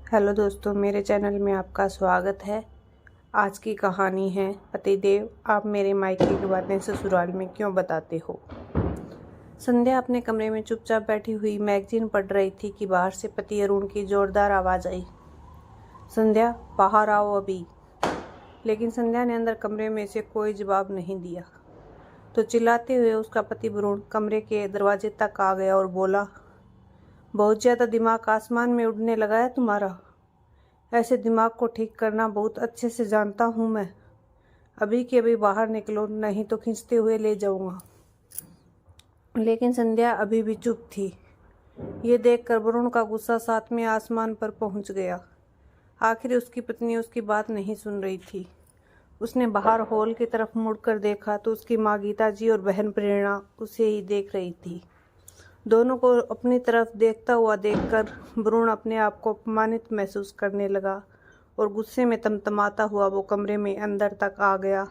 Hello दोस्तों, मेरे channel में आपका स्वागत है। आज की कहानी है पतिदेव, आप मेरे मायके की बातें ससुराल में क्यों बताते हो। संध्या अपने कमरे में चुपचाप बैठी हुई मैगजीन पढ़ रही थी कि बाहर से पति अरुण की जोरदार आवाज़ आई, संध्या बाहर आओ अभी। लेकिन संध्या ने अंदर कमरे में से कोई जवाब नहीं दिया तो चिल्लाते हुए उसका पति वरुण कमरे के दरवाजे तक आ गया और बोला, बहुत ज़्यादा दिमाग आसमान में उड़ने लगा है तुम्हारा। ऐसे दिमाग को ठीक करना बहुत अच्छे से जानता हूँ मैं। अभी के अभी बाहर निकलो, नहीं तो खींचते हुए ले जाऊँगा। लेकिन संध्या अभी भी चुप थी। ये देखकर वरुण का गुस्सा सातवें आसमान पर पहुँच गया। आखिर उसकी पत्नी उसकी बात नहीं सुन रही थी। उसने बाहर हॉल की तरफ मुड़कर देखा तो उसकी माँ गीता जी और बहन प्रेरणा उसे ही देख रही थी। दोनों को अपनी तरफ देखता हुआ देखकर वरुण अपने आप को अपमानित महसूस करने लगा और गुस्से में तमतमाता हुआ वो कमरे में अंदर तक आ गया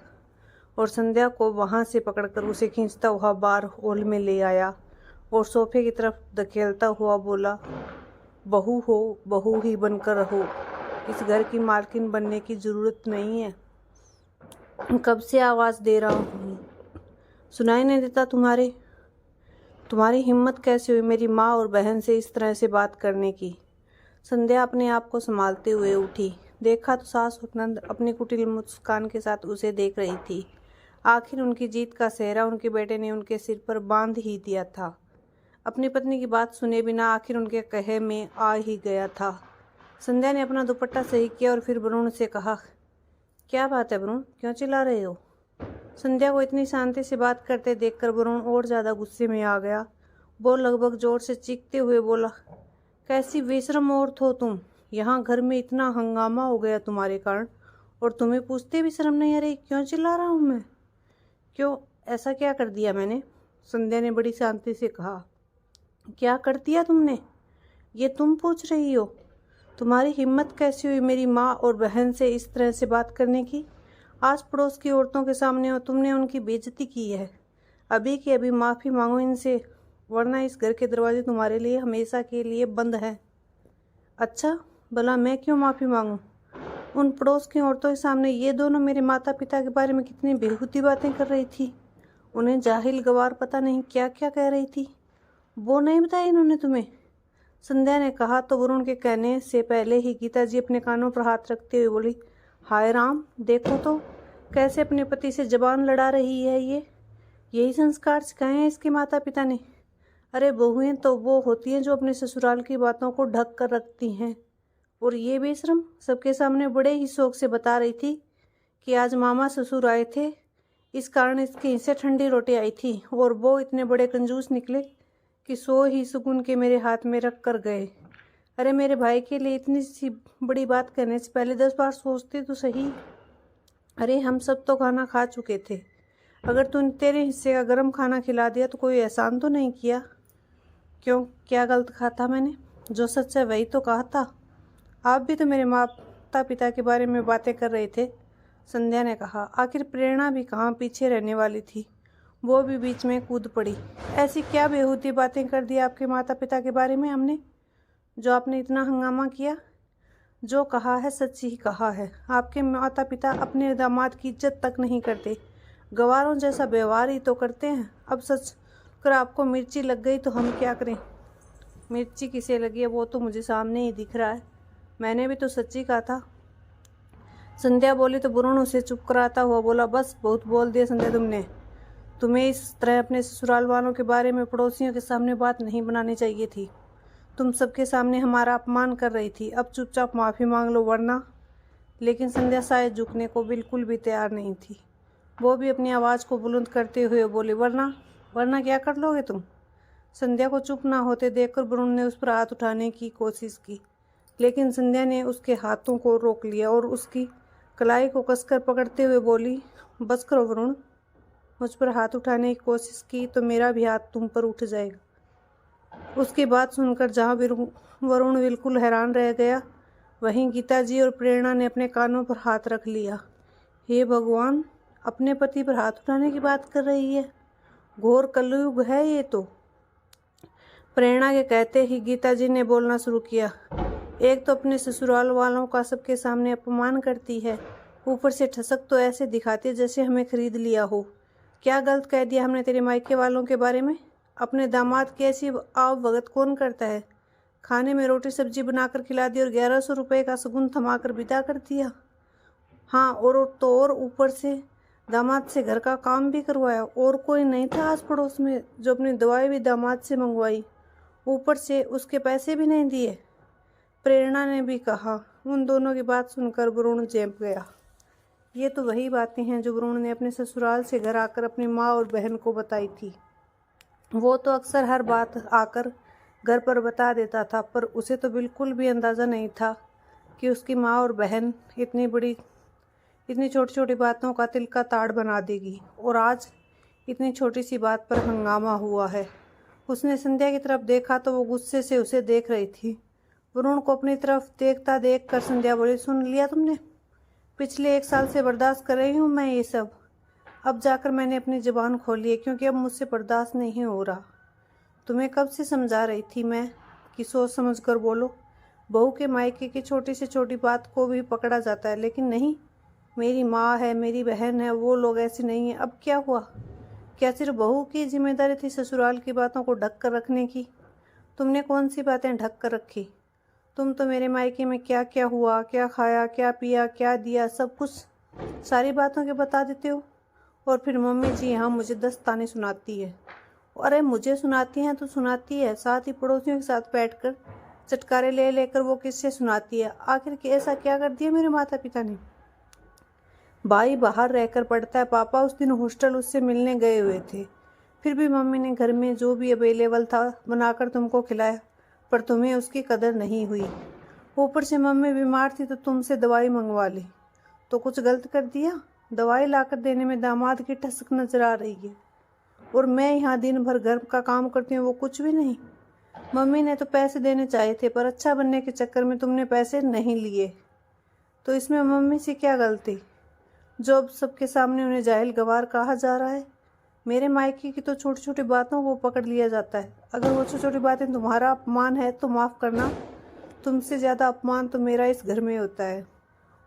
और संध्या को वहां से पकड़कर उसे खींचता हुआ बाहर हॉल में ले आया और सोफे की तरफ धकेलता हुआ बोला, बहू हो, बहू ही बनकर रहो। इस घर की मालकिन बनने की ज़रूरत नहीं है। कब से आवाज़ दे रहा हूँ, सुनाई नहीं देता तुम्हारी हिम्मत कैसे हुई मेरी माँ और बहन से इस तरह से बात करने की। संध्या अपने आप को संभालते हुए उठी। देखा तो सास और नंद अपनी कुटिल मुस्कान के साथ उसे देख रही थी। आखिर उनकी जीत का सेहरा उनके बेटे ने उनके सिर पर बांध ही दिया था। अपनी पत्नी की बात सुने बिना आखिर उनके कहे में आ ही गया था। संध्या ने अपना दुपट्टा सही किया और फिर वरुण से कहा, क्या बात है वरुण, क्यों चिल्ला रहे हो। संध्या को इतनी शांति से बात करते देखकर वरुण और ज़्यादा गुस्से में आ गया। वो लगभग जोर से चीखते हुए बोला, कैसी बेशरम औरत हो तुम। यहाँ घर में इतना हंगामा हो गया तुम्हारे कारण और तुम्हें पूछते भी शर्म नहीं आ रही क्यों चिल्ला रहा हूँ मैं। क्यों, ऐसा क्या कर दिया मैंने। संध्या ने बड़ी शांति से कहा, क्या कर दिया तुमने, ये तुम पूछ रही हो। तुम्हारी हिम्मत कैसी हुई मेरी माँ और बहन से इस तरह से बात करने की। आस पड़ोस की औरतों के सामने तुमने उनकी बेइज्जती की है। अभी की अभी माफ़ी मांगो इनसे, वरना इस घर के दरवाजे तुम्हारे लिए हमेशा के लिए बंद हैं। अच्छा, भला मैं क्यों माफ़ी मांगूं। उन पड़ोस की औरतों के सामने ये दोनों मेरे माता पिता के बारे में कितनी बेहूदी बातें कर रही थी। उन्हें जाहिल गवार पता नहीं क्या क्या कह रही थी। वो नहीं बताया इन्होंने तुम्हें। संध्या ने कहा तो वरुण के कहने से पहले ही गीता जी अपने कानों पर हाथ रखते हुए बोली, हाय राम, देखो तो कैसे अपने पति से जबान लड़ा रही है ये। यही संस्कार सिखाए हैं इसके माता पिता ने। अरे बहुएं तो वो होती हैं जो अपने ससुराल की बातों को ढक कर रखती हैं। और ये बेशरम सबके सामने बड़े ही शौक से बता रही थी कि आज मामा ससुर आए थे, इस कारण इसके हिस्से ठंडी रोटी आई थी और वो इतने बड़े कंजूस निकले कि 100 ही सुकून के मेरे हाथ में रख कर गए। अरे मेरे भाई के लिए इतनी सी बड़ी बात करने से पहले 10 बार सोचते तो सही। अरे हम सब तो खाना खा चुके थे, अगर तूने तेरे हिस्से का गर्म खाना खिला दिया तो कोई एहसान तो नहीं किया। क्यों, क्या गलत कहा था मैंने। जो सच है वही तो कहा था। आप भी तो मेरे माता पिता के बारे में बातें कर रहे थे, संध्या ने कहा। आखिर प्रेरणा भी कहाँ पीछे रहने वाली थी, वो भी बीच में कूद पड़ी। ऐसी क्या बेहूदी बातें कर दी आपके माता पिता के बारे में हमने, जो आपने इतना हंगामा किया। जो कहा है सच ही कहा है। आपके माता पिता अपने दामाद की इज्जत तक नहीं करते, गवारों जैसा व्यवहार ही तो करते हैं। अब सच कर आपको मिर्ची लग गई तो हम क्या करें। मिर्ची किसे लगी है वो तो मुझे सामने ही दिख रहा है, मैंने भी तो सच्ची कहा था। संध्या बोली तो वरुण उसे चुप कराता हुआ बोला, बस बहुत बोल दिया संध्या तुमने। तुम्हें इस तरह अपने ससुराल वालों के बारे में पड़ोसियों के सामने बात नहीं बनानी चाहिए थी। तुम सबके सामने हमारा अपमान कर रही थी। अब चुपचाप माफ़ी मांग लो वरना। लेकिन संध्या शायद झुकने को बिल्कुल भी तैयार नहीं थी। वो भी अपनी आवाज़ को बुलंद करते हुए बोली, वरना क्या कर लोगे तुम। संध्या को चुप ना होते देखकर वरुण ने उस पर हाथ उठाने की कोशिश की, लेकिन संध्या ने उसके हाथों को रोक लिया और उसकी कलाई को कसकर पकड़ते हुए बोली, बस करो वरुण, मुझ पर हाथ उठाने की कोशिश की तो मेरा भी हाथ तुम पर उठ जाएगा। उसकी बात सुनकर जहाँ वरुण बिल्कुल हैरान रह गया, वहीं गीता जी और प्रेरणा ने अपने कानों पर हाथ रख लिया। हे भगवान, अपने पति पर हाथ उठाने की बात कर रही है, घोर कलयुग है ये तो। प्रेरणा के कहते ही गीता जी ने बोलना शुरू किया, एक तो अपने ससुराल वालों का सबके सामने अपमान करती है, ऊपर से ठसक तो ऐसे दिखाती है जैसे हमें खरीद लिया हो। क्या गलत कह दिया हमने तेरे मायके वालों के बारे में? अपने दामाद की ऐसी आव भगत कौन करता है? खाने में रोटी सब्जी बनाकर खिला दी और 1100 रुपये का शगुन थमाकर विदा कर दिया। हाँ, और ऊपर से दामाद से घर का काम भी करवाया। और कोई नहीं था आस पड़ोस में जो अपनी दवाई भी दामाद से मंगवाई, ऊपर से उसके पैसे भी नहीं दिए। प्रेरणा ने भी कहा। उन दोनों की बात सुनकर वरुण चौंक गया। ये तो वही बातें हैं जो वरुण ने अपने ससुराल से घर आकर अपनी माँ और बहन को बताई थी। वो तो अक्सर हर बात आकर घर पर बता देता था, पर उसे तो बिल्कुल भी अंदाज़ा नहीं था कि उसकी माँ और बहन इतनी छोटी छोटी बातों का तिल का ताड़ बना देगी। और आज इतनी छोटी सी बात पर हंगामा हुआ है। उसने संध्या की तरफ देखा तो वो गुस्से से उसे देख रही थी। वरुण को अपनी तरफ देखता देख कर संध्या बोली, सुन लिया तुमने? पिछले 1 साल से बर्दाश्त कर रही हूँ मैं ये सब। अब जाकर मैंने अपनी ज़ुबान खोली है, क्योंकि अब मुझसे बर्दाश्त नहीं हो रहा। तुम्हें कब से समझा रही थी मैं कि सोच समझ कर बोलो। बहू के मायके की छोटी से छोटी बात को भी पकड़ा जाता है, लेकिन नहीं, मेरी माँ है, मेरी बहन है, वो लोग ऐसे नहीं हैं। अब क्या हुआ? क्या सिर्फ बहू की जिम्मेदारी थी ससुराल की बातों को ढक कर रखने की? तुमने कौन सी बातें ढक कर रखी? तुम तो मेरे मायके में क्या क्या हुआ, क्या खाया, क्या पिया, क्या दिया, सब कुछ सारी बातों के बता देते हो। और फिर मम्मी जी यहाँ मुझे 10 ताने सुनाती है। अरे मुझे सुनाती हैं तो सुनाती है, साथ ही पड़ोसियों के साथ बैठकर चटकारे ले लेकर वो किससे सुनाती है। आखिर के ऐसा क्या कर दिया मेरे माता पिता ने? भाई बाहर रहकर पढ़ता है, पापा उस दिन हॉस्टल उससे मिलने गए हुए थे। फिर भी मम्मी ने घर में जो भी अवेलेबल था बनाकर तुमको खिलाया, पर तुम्हें उसकी कदर नहीं हुई। ऊपर से मम्मी बीमार थी तो तुमसे दवाई मंगवा ली। तो कुछ गलत कर दिया? दवाई लाकर देने में दामाद की ठसक नजर आ रही है, और मैं यहाँ दिन भर घर का काम करती हूँ, वो कुछ भी नहीं। मम्मी ने तो पैसे देने चाहिए थे, पर अच्छा बनने के चक्कर में तुमने पैसे नहीं लिए। तो इसमें मम्मी से क्या गलती जो अब सबके सामने उन्हें जाहिल गवार कहा जा रहा है? मेरे मायके की तो छोटी छोटी बातों को पकड़ लिया जाता है। अगर वो छोटी छोटी बातें तुम्हारा अपमान है तो माफ़ करना, तुमसे ज़्यादा अपमान तो मेरा इस घर में होता है,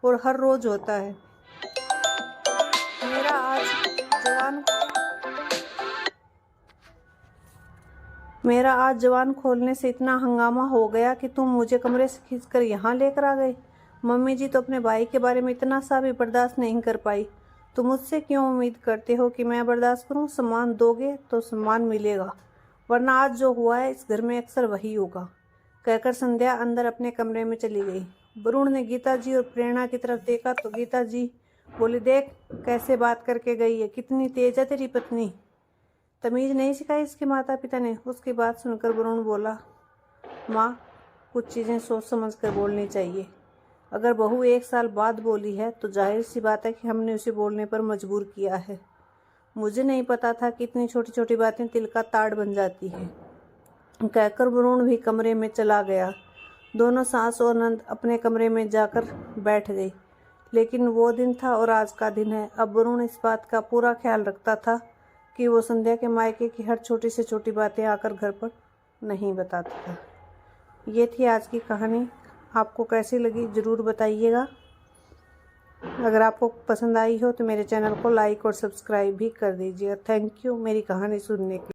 और हर रोज़ होता है। मेरा आज जवान खोलने से इतना हंगामा हो गया कि तुम मुझे कमरे से खींचकर यहाँ लेकर आ गए। मम्मी जी तो अपने भाई के बारे में इतना सा भी बर्दाश्त नहीं कर पाई। तो मुझसे क्यों उम्मीद करते हो कि मैं बर्दाश्त करूं? सम्मान दोगे तो सम्मान मिलेगा, वरना आज जो हुआ है इस घर में अक्सर वही होगा। कहकर संध्या अंदर अपने कमरे में चली गई। वरुण ने गीता जी और प्रेरणा की तरफ देखा तो गीता जी बोली, देख कैसे बात करके गई है, कितनी तेज है तेरी पत्नी। तमीज़ नहीं सिखाई इसके माता पिता ने? उसकी बात सुनकर वरुण बोला, माँ कुछ चीज़ें सोच समझ कर बोलनी चाहिए। अगर बहू 1 साल बाद बोली है तो जाहिर सी बात है कि हमने उसे बोलने पर मजबूर किया है। मुझे नहीं पता था कि इतनी छोटी छोटी बातें तिल का ताड़ बन जाती है। कहकर वरुण भी कमरे में चला गया। दोनों सास और नंद अपने कमरे में जाकर बैठ गई। लेकिन वो दिन था और आज का दिन है। अब वरुण इस बात का पूरा ख्याल रखता था कि वो संध्या के मायके की हर छोटी से छोटी बातें आकर घर पर नहीं बताता था। ये थी आज की कहानी। आपको कैसी लगी ज़रूर बताइएगा। अगर आपको पसंद आई हो तो मेरे चैनल को लाइक और सब्सक्राइब भी कर दीजिएगा। थैंक यू मेरी कहानी सुनने के लिए।